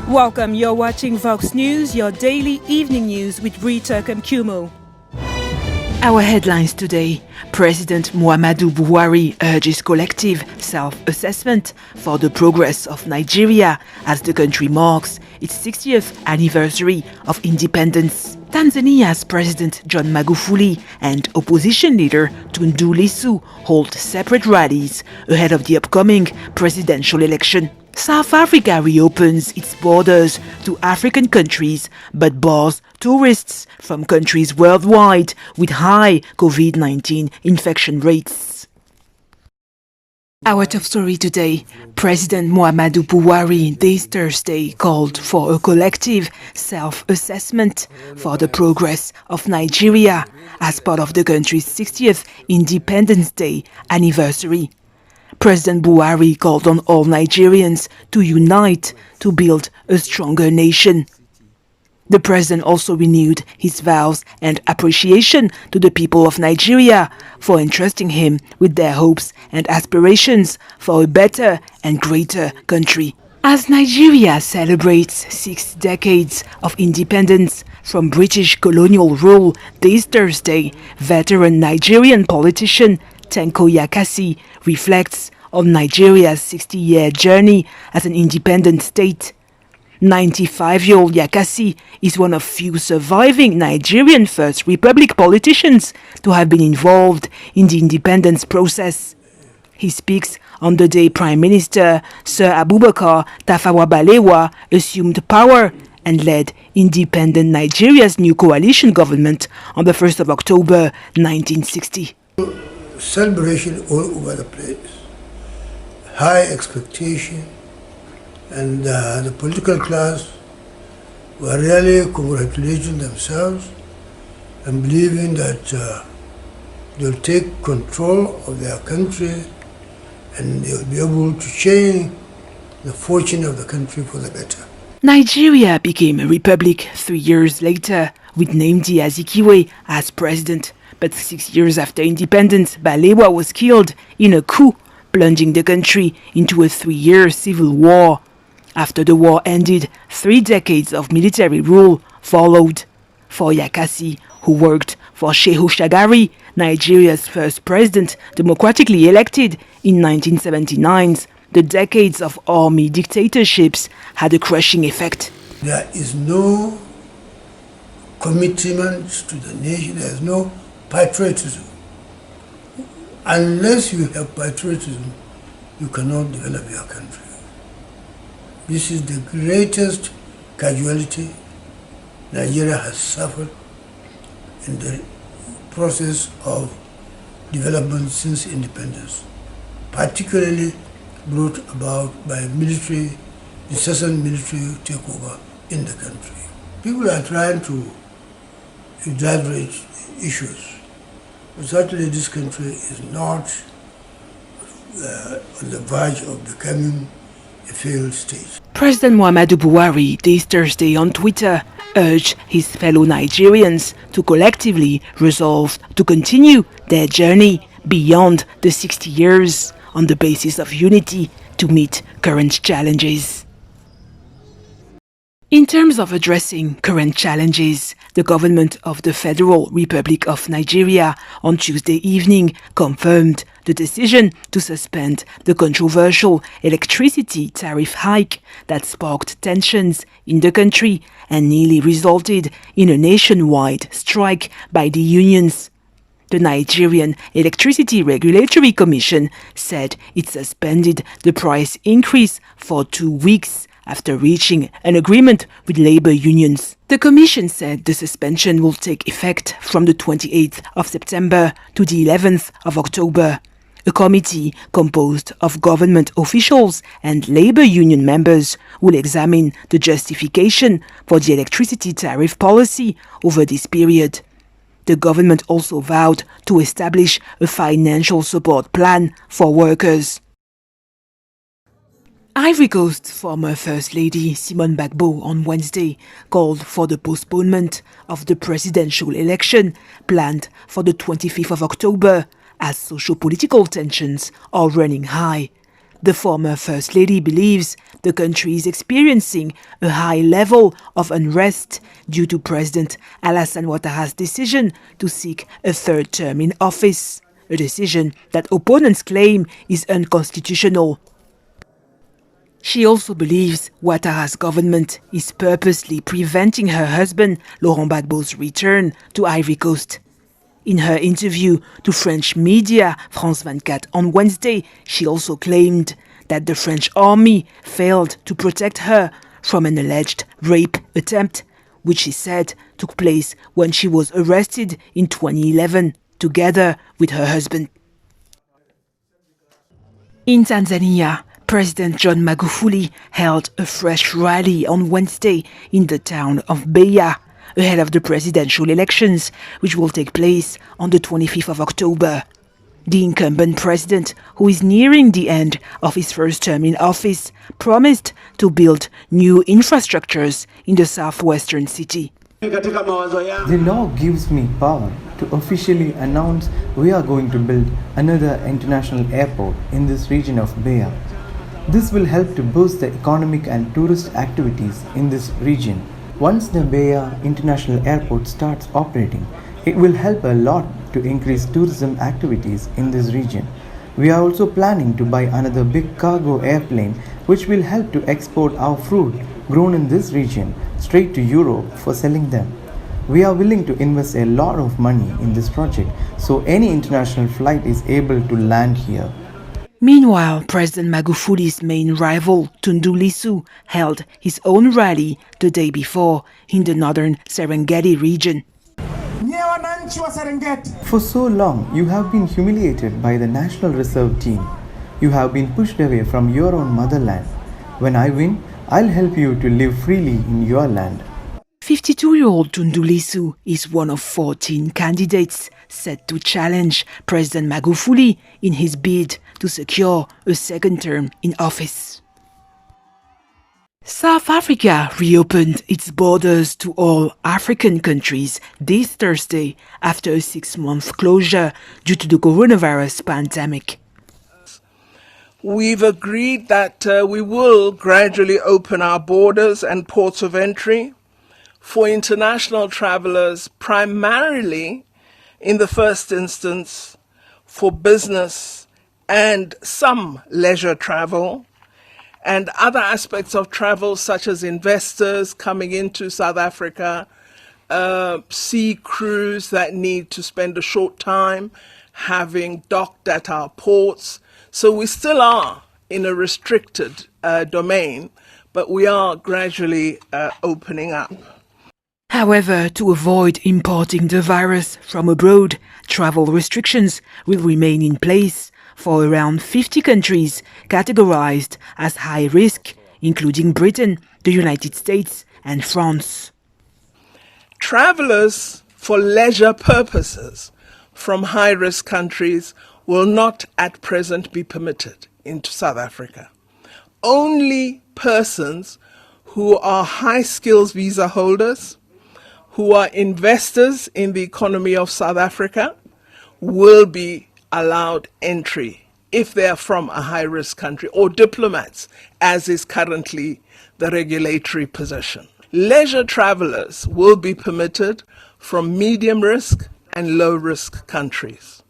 Welcome, you're watching Vox News, your daily evening news with Rita Kamkumo. Our headlines today. President Muhammadu Buhari urges collective self-assessment for the progress of Nigeria as the country marks its 60th anniversary of independence. Tanzania's President John Magufuli and opposition leader Tundu Lissu hold separate rallies ahead of the upcoming presidential election. South Africa reopens its borders to African countries but bars tourists from countries worldwide with high COVID-19 infection rates. Our top story today. President Muhammadu Buhari this Thursday called for a collective self-assessment for the progress of Nigeria as part of the country's 60th Independence Day anniversary. President Buhari called on all Nigerians to unite to build a stronger nation. The president also renewed his vows and appreciation to the people of Nigeria for entrusting him with their hopes and aspirations for a better and greater country. As Nigeria celebrates 6 decades of independence from British colonial rule this Thursday, veteran Nigerian politician Tanko Yakasi reflects on Nigeria's 60-year journey as an independent state. 95-year-old Yakasi is one of few surviving Nigerian First Republic politicians to have been involved in the independence process. He speaks on the day Prime Minister Sir Abubakar Tafawa Balewa assumed power and led independent Nigeria's new coalition government on the 1st of October 1960. Celebration all over the place, high expectation, and the political class were really congratulating themselves and believing that they'll take control of their country and they'll be able to change the fortune of the country for the better. Nigeria became a republic 3 years later with Nnamdi Azikiwe as president. But 6 years after independence, Balewa was killed in a coup, plunging the country into a 3-year civil war. After the war ended, 3 decades of military rule followed. For Yakasi, who worked for Shehu Shagari, Nigeria's first president democratically elected in 1979, the decades of army dictatorships had a crushing effect. There is no commitment to the nation, there is no patriotism. Unless you have patriotism, you cannot develop your country. This is the greatest casualty Nigeria has suffered in the process of development since independence, particularly brought about by incessant military takeover in the country. People are trying to exaggerate issues. But certainly this country is not on the verge of becoming a failed state. President Muhammadu Buhari this Thursday on Twitter urged his fellow Nigerians to collectively resolve to continue their journey beyond the 60 years on the basis of unity to meet current challenges. In terms of addressing current challenges, the government of the Federal Republic of Nigeria on Tuesday evening confirmed the decision to suspend the controversial electricity tariff hike that sparked tensions in the country and nearly resulted in a nationwide strike by the unions. The Nigerian Electricity Regulatory Commission said it suspended the price increase for 2 weeks after reaching an agreement with labor unions. The Commission said the suspension will take effect from the 28th of September to the 11th of October. A committee composed of government officials and labor union members will examine the justification for the electricity tariff policy over this period. The government also vowed to establish a financial support plan for workers. Ivory Ghost former First Lady Simone Gbagbo on Wednesday called for the postponement of the presidential election planned for the 25th of October as socio-political tensions are running high. The former First Lady believes the country is experiencing a high level of unrest due to President Alassane Ouattara's decision to seek a third term in office, a decision that opponents claim is unconstitutional. She also believes Ouattara's government is purposely preventing her husband Laurent Gbagbo's return to Ivory Ghost. In her interview to French media France 24 on Wednesday, she also claimed that the French army failed to protect her from an alleged rape attempt, which she said took place when she was arrested in 2011, together with her husband. In Tanzania, President John Magufuli held a fresh rally on Wednesday in the town of Mbeya, ahead of the presidential elections, which will take place on the 25th of October. The incumbent president, who is nearing the end of his first term in office, promised to build new infrastructures in the southwestern city. The law gives me power to officially announce we are going to build another international airport in this region of Mbeya. This will help to boost the economic and tourist activities in this region. Once the Mbeya International Airport starts operating, it will help a lot to increase tourism activities in this region. We are also planning to buy another big cargo airplane which will help to export our fruit grown in this region straight to Europe for selling them. We are willing to invest a lot of money in this project so any international flight is able to land here. Meanwhile, President Magufuli's main rival, Tundu Lissu, held his own rally the day before in the northern Serengeti region. For so long, you have been humiliated by the National Reserve team. You have been pushed away from your own motherland. When I win, I'll help you to live freely in your land. 52-year-old Tundu Lissu is one of 14 candidates set to challenge President Magufuli in his bid to secure a second term in office. South Africa reopened its borders to all African countries this Thursday after a 6-month closure due to the coronavirus pandemic. We've agreed that we will gradually open our borders and ports of entry for international travelers, primarily in the first instance for business and some leisure travel, and other aspects of travel such as investors coming into South Africa, sea crews that need to spend a short time having docked at our ports. So we still are in a restricted domain, but we are gradually opening up. However, to avoid importing the virus from abroad, travel restrictions will remain in place for around 50 countries categorized as high risk, including Britain, the United States, and France. Travelers for leisure purposes from high-risk countries will not at present be permitted into South Africa. Only persons who are high-skills visa holders, who are investors in the economy of South Africa, will be allowed entry if they are from a high-risk country, or diplomats, as is currently the regulatory position. Leisure travelers will be permitted from medium-risk and low-risk countries.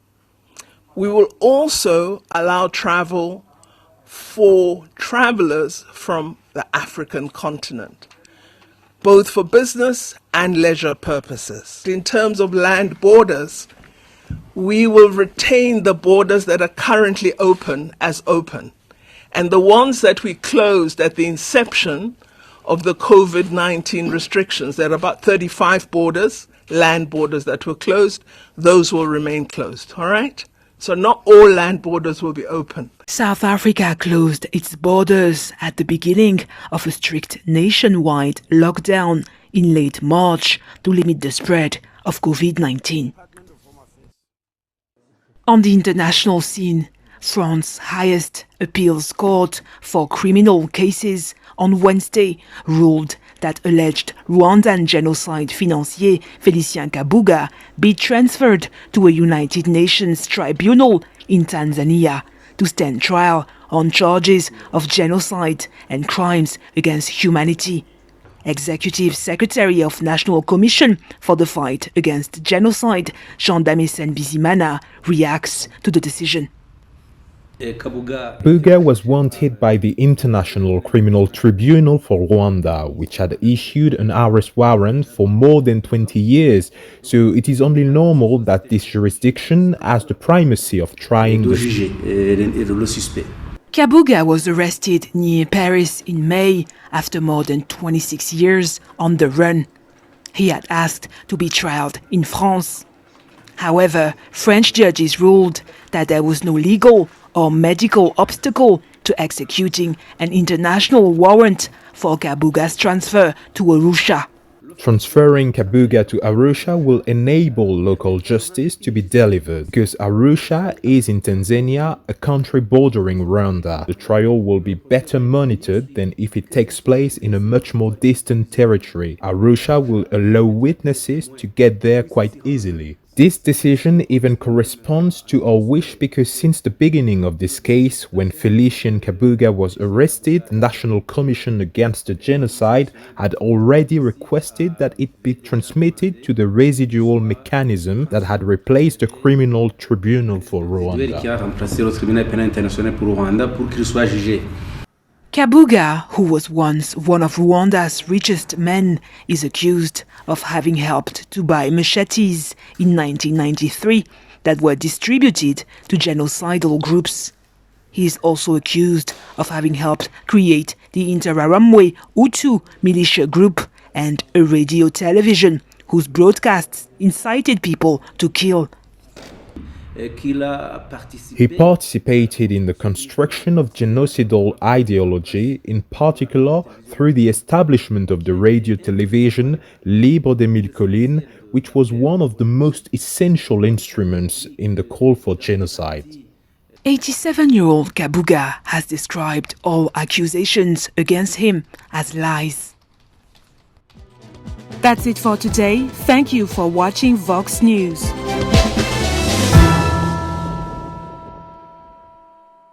We will also allow travel for travelers from the African continent, both for business and leisure purposes. In terms of land borders, we will retain the borders that are currently open as open, and the ones that we closed at the inception of the COVID-19 restrictions. There are about 35 borders, land borders that were closed. Those will remain closed, all right? So not all land borders will be open. South Africa closed its borders at the beginning of a strict nationwide lockdown in late March to limit the spread of COVID-19. On the international scene, France's highest appeals court for criminal cases on Wednesday ruled that alleged Rwandan genocide financier Félicien Kabuga be transferred to a United Nations tribunal in Tanzania to stand trial on charges of genocide and crimes against humanity. Executive Secretary of National Commission for the Fight Against Genocide, Jean Damisen Bizimana, reacts to the decision. Kabuga was wanted by the International Criminal Tribunal for Rwanda, which had issued an arrest warrant for more than 20 years, so it is only normal that this jurisdiction has the primacy of trying the suspect. Kabuga was arrested near Paris in May after more than 26 years on the run. He had asked to be tried in France. However, French judges ruled that there was no legal or medical obstacle to executing an international warrant for Kabuga's transfer to Arusha. Transferring Kabuga to Arusha will enable local justice to be delivered, because Arusha is in Tanzania, a country bordering Rwanda. The trial will be better monitored than if it takes place in a much more distant territory. Arusha will allow witnesses to get there quite easily. This decision even corresponds to our wish because since the beginning of this case, when Felicien Kabuga was arrested, the National Commission Against the Genocide had already requested that it be transmitted to the residual mechanism that had replaced the Criminal Tribunal for Rwanda. Kabuga, who was once one of Rwanda's richest men, is accused of having helped to buy machetes in 1993 that were distributed to genocidal groups. He is also accused of having helped create the Interahamwe Hutu militia group and a radio television whose broadcasts incited people to kill. He participated in the construction of genocidal ideology, in particular through the establishment of the radio television Libre des Mille Collines, which was one of the most essential instruments in the call for genocide. 87-year-old Kabuga has described all accusations against him as lies. That's it for today. Thank you for watching Vox News.